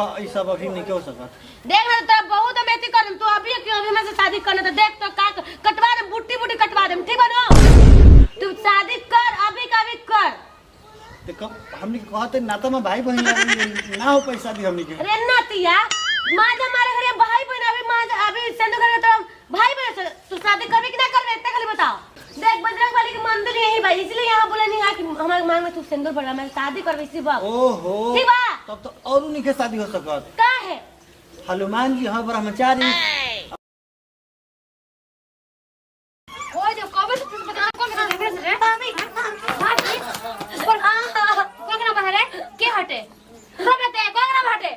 देखो ई सब अभी नहीं हो सकत। देख ना तेरा बहुत अमेती करम तू अभी क्यों अभी मैं से शादी करना तो देख तो का कटवा दे बुट्टी बुट्टी कटवा दे ठीक बनो तू शादी कर अभी का भी कर। देखो हमनी कहते नाता में भाई बहन ना हो पैसा दी हमनी के अरे नातिया मां हमारे घरे भाई बहन अभी मां अभी संद घर तो भाई बहन से तू शादी करबे कि ना करबे इतना खाली बताओ। देख बजरंग वाली की मंदिर यही भाई इसलिए यहाँ बोला नहीं है कि हमारे मांग में तू सिंदूर भरा मैं शादी करबे इसी बात। ओहो ठीक बा तब तो और नहीं के शादी हो सकत। का है हनुमान जी हां ब्रह्मचारी ओए जो कबे से बता कौन रे भाभी भाभी कौन कोकरा बाहर के हटे रोबे ते कोकरा हटे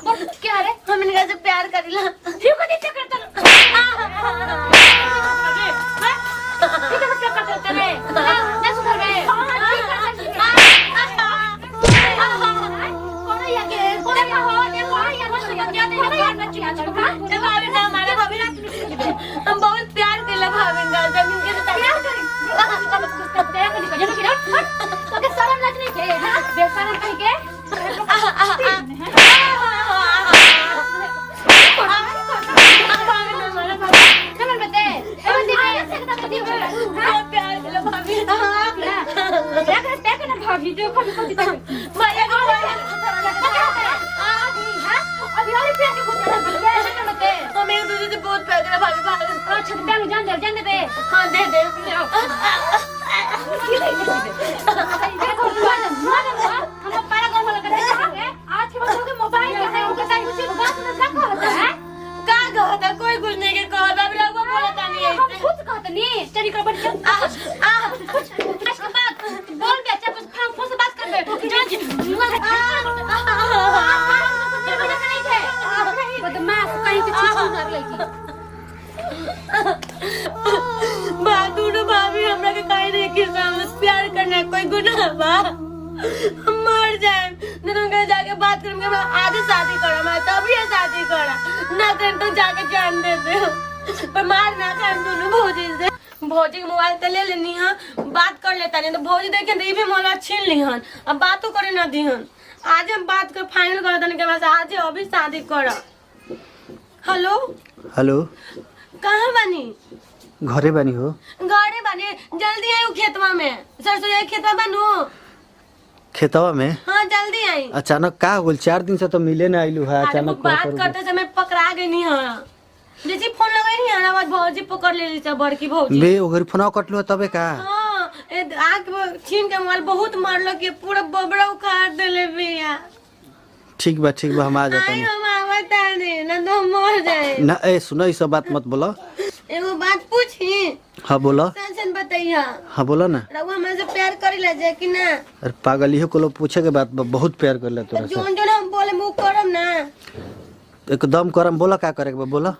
बोल क्या रे हम इनका से प्यार करिला ठीक को नीचे करता ठीक है क्या करते तेरे ना सुधर बे कौन या के हो ये कौन या बस क्या दे घर में चिया चल भाभी ना मारे भाभी ना हम बहुत प्यार करला भाभी का जमीन के प्यार करी तो के शर्म लग नहीं के बेशरम कह के भाभी देखो अभी और प्यार के कुछ हम एक दूसरे से बहुत प्यार करते भाभी अच्छा प्यार जान दे हां दे देखो हम पारा कर वाला करते हैं आज के बच्चों के मोबाइल के है उनके साथ कुछ बात ना कहता है का कहता कोई कुछ नहीं के कहता अभी लोग बोलता नहीं है हम कुछ कहता नहीं चली कर बढ़ कुछ इसके बाद बोल के अच्छा कुछ फोन से बात कर बे बदमाश कहीं से चीज कर लेगी बहादुर भाभी हमरा के काहे नहीं के सामने प्यार करना कोई गुनाह बा हम मर जाए न तो कहीं जाके बात करेंगे मैं आज शादी करा मैं तभी शादी करा ना कर तो जाके जान दे दे पर मार ना कर दोनों भौजी से भौजी के मोबाइल तो ले लेनी है बात कर लेता नहीं तो भौजी देखे तो ये भी मोबाइल छीन ली हन अब बातों करे ना दी हन आज हम बात कर फाइनल कर देने के बाद आज अभी शादी करा। हेलो हेलो कहाँ बनी घरे बनी हो घरे बनी जल्दी आई खेतवा में सरसों खेतवा बनू खेतवा में हाँ जल्दी आई अचानक का हो 4 दिन से तो मिले ना आइलू है अचानक बात करते समय पकड़ा गई नहीं है जैसे फोन लगाई नहीं है आवाज भौजी पकड़ ले ली बड़की भौजी बे ओगर फोन कटलो तबे का हां आग छीन के मोबाइल बहुत मारलो कि पूरा बबड़ा उखाड़ देले बिया। ठीक बा हम आ जाते हैं हम आवत नहीं ना तो हम मर जाए ना ए सुनो ई सब बात मत बोलो एगो बात पूछी हां बोलो सन बताइया हां बोलो ना रघु हमसे प्यार करेला जे कि ना अरे पागल इहो कोलो पूछे के बात बहुत प्यार करले तोरा से जोन हम बोले मुंह करम ना एकदम करम बोला का करे के बोला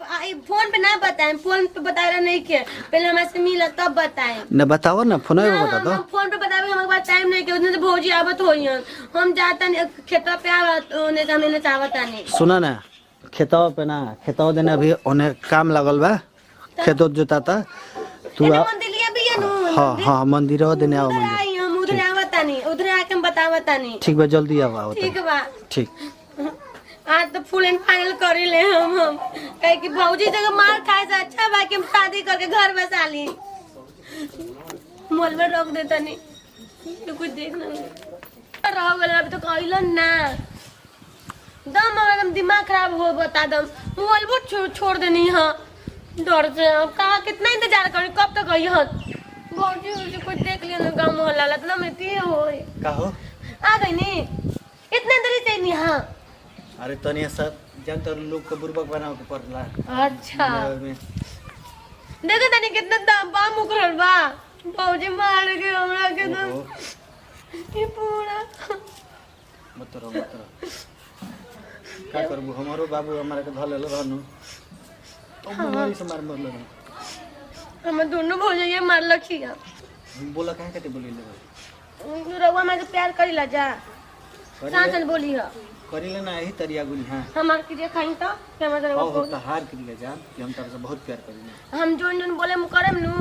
फोन पे ना बताएं फोन पे बताया नहीं के पहले हमसे मिला तब बताएं ना बताओ ना फोन पे बता दो फोन पे बतावे हमारे पास टाइम नहीं के उतने से भौजी आवत होइयन हम जाता खेतवा पे आवत ओने से हमने चाहता नहीं सुना ना खेतवा पे ना खेतवा देने अभी ओने काम लगल बा खेतो जोताता तू मंदिर लिया भी है नु हां मंदिर देने आओ मंदिर हम उधर आवता नहीं उधर आके हम बतावता नहीं ठीक बा जल्दी आओ ठीक बा ठीक आज तो फुल एंड फाइनल करी ले हम कहे कि भौजी जगह मार खाए से अच्छा बा कि हम शादी करके घर बसा ली मोल में रोक देता नहीं तो कुछ देखना नहीं रह गए अभी तो कहलन ना दम एकदम दिमाग खराब हो बता दम मोल बहुत छोड़ देनी हां डर से कहा कितना इंतजार करी कब तक गई हन भौजी कुछ देख लिया ना गांव मोहल्ला लतना में ती हो का हो आ गई नी इतना देरी चाहिए हां अरे तनिया सब जनता लोग को बुर्बक बनाओ के पड़ला अच्छा देखो तनी कितना दाम बा मुकरल बा भौजी मार के हमरा के तो ये पूरा मत रो का करबू हमरो बाबू हमरा के धले रहनु तो मोरी से मार मरल हम दोनों भौजी ये मार लखिया बोला काहे के बोली ले रवा में प्यार करिला जा साचन बोली है करिले ना यही तरिया गुली हां हमार के खाई तो के मतलब वो तो हार करिले जान कि हम तरह से बहुत प्यार करिले हम जोन बोले मु करम नु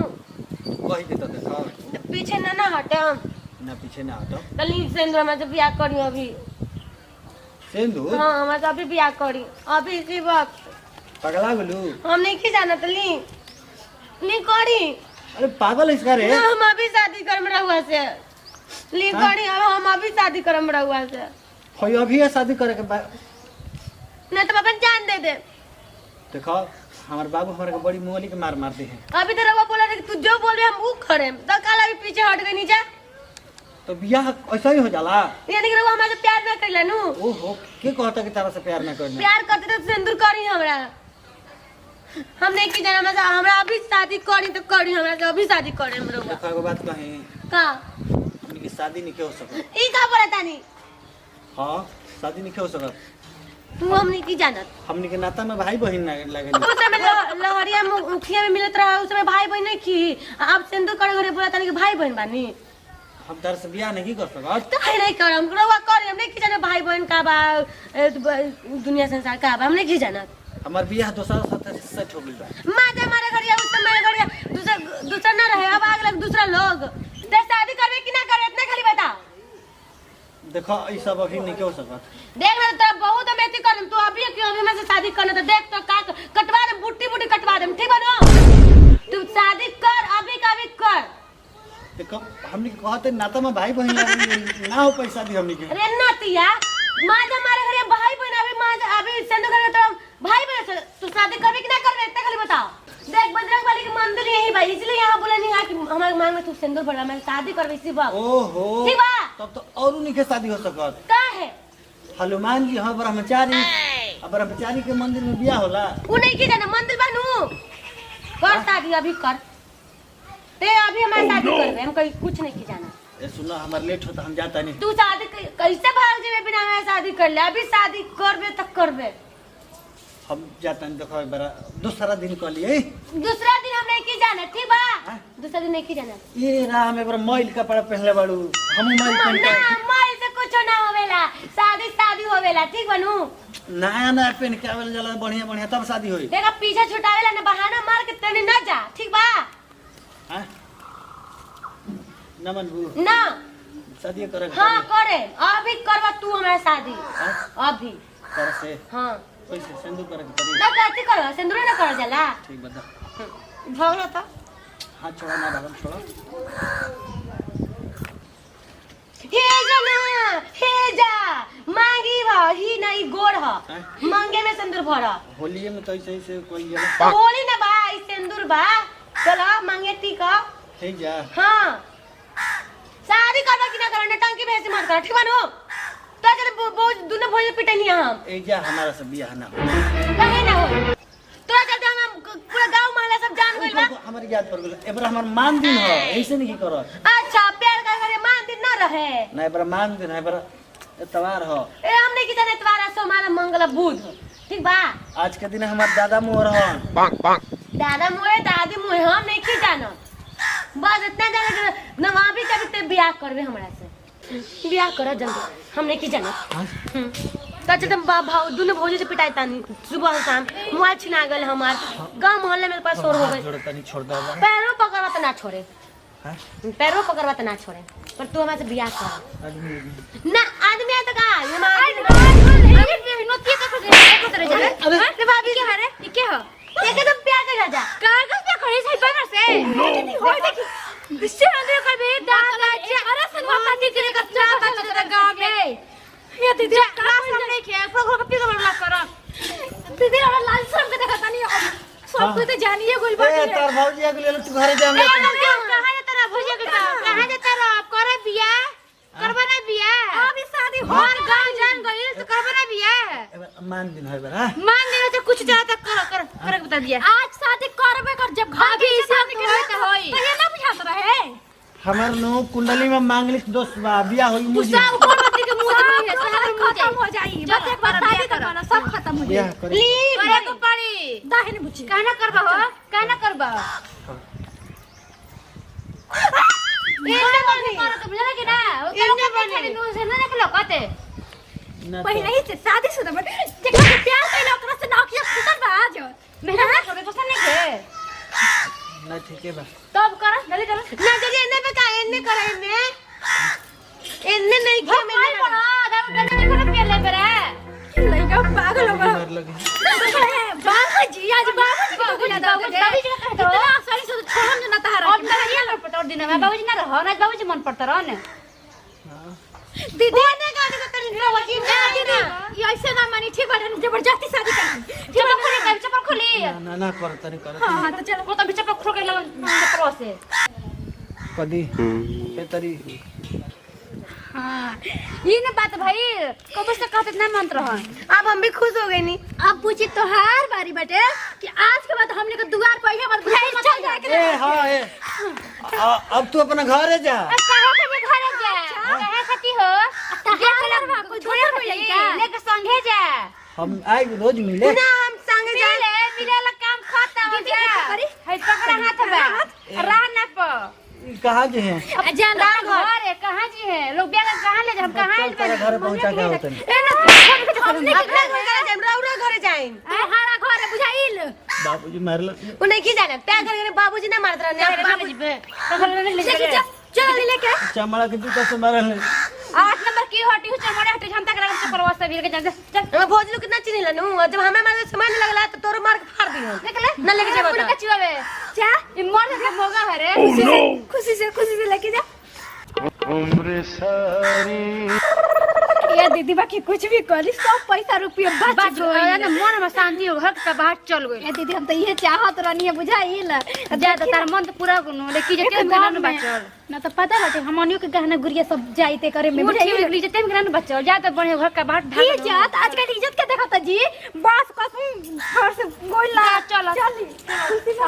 कहि दे तो देखो पीछे ना हटे हम ना पीछे ना हटो कली सेंद्र में जब बियाह करी अभी सिंदूर हाँ हमारे अभी बियाह करी अभी इसी वक्त पगला गेलू। हम नहीं की जाना तो ली करी अरे पागल इसका रे। ना हम अभी शादी करम रहुआ से ली करी अब हम अभी शादी करम रहुआ से होय अभी है शादी करे के नहीं तो अपन जान दे दे। देखो हमार बाबू हमारे को बड़ी मोहली के मार मारते हैं। अभी तो रहुआ बोला कि तू जो बोल रहे हम वो करे तो कल अभी पीछे हट गई नीचे तो बियाह ऐसा ही हो जाला। यानी कि रहुआ हमारे से प्यार ना कर नु ओहो के कहता कि तारा से प्यार ना करना। प्यार करते तो सिंदूर करी हमरा हम नहीं की जाना हमरा अभी शादी करी तो करी हमरा से अभी शादी करे हम रहुआ। देखो एगो बात कहे का हमनी की शादी नहीं हो सकत। ई का बोला तानी हां शादी नहीं हो सकत। तू हम नहीं की जानत हमनी के नाता में भाई बहन ना लगे। उस समय लहरिया मुखिया में मिलत रहा उस समय भाई बहन नहीं की अब सिंदूर करे घरे बोला तानी कि भाई बहन बानी हम तारा से बियाह नहीं कर सकत। तो नहीं करम रहुआ करे हम नहीं की जाना भाई बहन का बा दुनिया संसार का बा हम नहीं की जानत। हमार बियाह दूसरा साथ सेट हो गइल बा। माता हमारे घर उस समय घर दूसरा ना रहे अब आग लग दूसरा लोग तो शादी करवे कि ना करे इतना खाली बता। देखो ई सब अभी नहीं हो सकत। देख ना तेरा बहुत अमेती करम तू अभी क्यों अभी मैं से शादी करना तो देख तो का कटवा दे बुट्टी कटवा दे ठीक बनो तू शादी कर अभी का भी कर। देखो हमनी के कहते नाता में भाई बहन ना हो पैसा दी हमनी के। अरे नातिया मां हमारे घर भाई बहन अभी मां अभी सिंदूर करे तो भाई बहन तू शादी करवे कि ना करवे इतना खाली बता। देख बजरंग बली के मंदिर यही भाई इसलिए यहाँ बोला नहीं है कि हमारे मांग में तू सिंदूर भरा मैं शादी करवे इसी बात। ओहो ठीक बा तब तो और नहीं के शादी हो सकत। का है हनुमान जी हाँ ब्रह्मचारी अब ब्रह्मचारी के मंदिर में बियाह होला। वो नहीं की जाना मंदिर बनू कर शादी अभी कर ते अभी हमारी शादी करवे हम कहीं कुछ नहीं की जाना। ए सुनो हमार लेट होता हम जाता नहीं। तू शादी कैसे भाग जेबे बिना मैं शादी कर ले अभी शादी करबे तक करबे हम जाता नहीं। देखो एक बार दूसरा दिन कह लिए दूसरा दिन हम नहीं की जाना ठीक बा दूसरा दिन नहीं की जाना। ये राम एक बार मोइल कपड़ा पहनले बाड़ू हम मोइल पहन ना के माई से कुछ ना होवेला शादी होवेला ठीक बनू नया नया पहन के आवेला जाला बढ़िया बढ़िया तब शादी होई। देखा पीछे छुटावेला ना बहाना मार के तने ना जा ठीक बा। हां नमन बू ना शादी करे। हाँ करे अभी करवा तू हमारा शादी अभी कर से हाँ पैसे सिंदूर करे के पड़ी। ना कैसे करो सिंदूर ना कर जाला ठीक बता भगलो तो हाथ छोड़ा ना भागम छोड़ा। हे जा ना हे जा मांगी भा ही नहीं गोड़ ह मांगे में सिंदूर भरा होलिये में तो ऐसे ही से कोई गेला होली ना बा ई सिंदूर बा चलो मांगे टीका ठीक जा। हाँ शादी करवा कि ना करवा टंकी में ऐसे मत कर ठीक बानो तो चल बहुत दोनों भोज पिटनी हम ए जा हमारा से बियाह ना कहे ना हो तोरा चलते हम पूरा गांव मोहल्ला सब जान गइल बा। हमारी याद पर गेल एबर हमर मान दिन हो ऐसे नहीं करत। अच्छा प्यार का करे मान दिन ना रहे ना एबर मान दिन है एबर एतवार हो। ए हमने की जाने इतवार सोमवार मंगल बुध ठीक बा। आज के दिन हमार दादा मोर हन दादा मोए दादी मोए हम नहीं की जानो बस इतना जाने कि ना वहां भी कभी ते ब्याह करबे हमरा से ब्याह करो जल्दी हम नहीं की जानो। तो चलते भाव दोनों भौजी से पिटाई तानी सुबह शाम मोबाइल छिना गल हमार गांव मोहल्ले में पास शोर हो गए छोड़ तनी छोड़ दे पैरों पकड़वा तो ना छोड़े हां पैरों पकड़वा तो ना छोड़े पर तू हमारे से ब्याह कर आदमी ना आदमी है तो का ये नोटिया का कुछ तरह जा अरे भाभी क्या है ये क्या है ये के तुम प्यार कर जा कागज पे खड़ी सही बना से हो देखी इससे अंदर कर बे दादा अरे सनवा पार्टी करे का क्या बात तेरा गांव में ये दीदी क्लास हम नहीं किया प्रोग्राम पे कर करा दीदी और लाल शर्म के देखा तनी सब कुछ तो जानिए गोल बात ए तार भौजी आ गेल तू घरे जा। कहां जाता रहा भौजी के कहां जाता रहा करे बियाह करबा ना बियाह अभी शादी हो गांव जान गइल तो करबा ना बियाह एबर मान दिन है एबर हां मान देना तो कुछ ज्यादा कर बता दिया आज शादी करबे कर जब भाभी से होई तो ये ना बुझात रहे हमार नो कुंडली में मांगलिक दोस्त बा बियाह होई मुझे सब कोनवती के मुंह में शहर खत्म हो जाई जब एक बार शादी करवाना सब खत्म हो बियाह जाई करे ली करे को पड़ी दाहिने बुझी कहना करबा हो कहना करबा इन्ने बने कर तो बुझला कि ना इन्ने बने नु से ना निकलो कते ना पहले ही से शादी शुदा में जेकरा से प्यार कइला ओकरा से ना किया सुतर बा आज मेहनत छोड़े तो नहीं के ना ठीक है बा तब कर जल्दी कर ना जल्दी इन्ने पे का इन्ने करे इन्ने नहीं किया मैंने बना दारू डंडे में कर पे ले बेरे लगे बाबूजी आज बाबूजी को बुला दो बाबूजी का कह दो सॉरी से छोड़ हम ना तारा अब ना ये कर पता दिन में बाबूजी ना रहो ना बाबूजी मन पड़ता रहो ना दीदी ने गाड़ी का तनी रवती दीदी ये ऐसे ना मानी ठीक बात जबरदस्ती शादी कर चप्पल खोली कर चप्पल खोली ना कर तनी कर हां तो चलो वो तो चप्पल खोल के लगा से कदी ए तरी हां ये ना बात भाई कब से कहते ना मंत्र हो अब हम भी खुश हो गए नी। अब पूछी तोहार बारी बेटे कि आज के बाद हमने को दुआर पर ही मत बुझाई चल जाए ए हां ए अब तू अपना घर जा कहां के घर जा कहां खती हो तहार बा कोई थोड़े हो जाई का लेके संगे जा हम आई रोज मिले ना हम संग जा मिले काम खत्म हो जा है पकड़ा हाथ बा राह ना प कहां जे है जान घर है कहां जी है लोग बेगा कहां ले हम कहां तेरे घर पहुंचा के होतन ए ना हमने अपना घर जाए राउरा घर जाए हारा घर है बुझाइल बाबूजी मारल वो नहीं की जाने प्यार करके बाबूजी ना मारत रहने बाबूजी पे चल ले के चमड़ा के जूता से मारल 8 नंबर की हटी चमड़े हटे जनता के लगन चप्पल वास्ते भी के चल हम भोज लोग कितना चिनी लनु जब हमें मारे समय नहीं लगला तो तोर मार के फाड़ दी निकले ना लेके जाबो पूरी कचुआवे क्या ये मर के मोगा हरे खुशी से लेके जा उम्र सारी ये दीदी बाकी कुछ भी करी सब पैसा रुपया बच गई ना मन में शांति हो घर का बाहर चल गई ए दीदी हम तो ये चाहत रहनी है बुझाइल जा तो तार मन तो पूरा गुनो लेके जेते में ना बचल ना तो पता बाटे हमनियो के गहना गुड़िया सब जाइते करे में बुझाइल जेते में ना बचल जा तो बढ़िया घर का बाहर ढाल इज्जत आजकल इज्जत के देखत जी बस कसम घर से गोल ला चल खुशी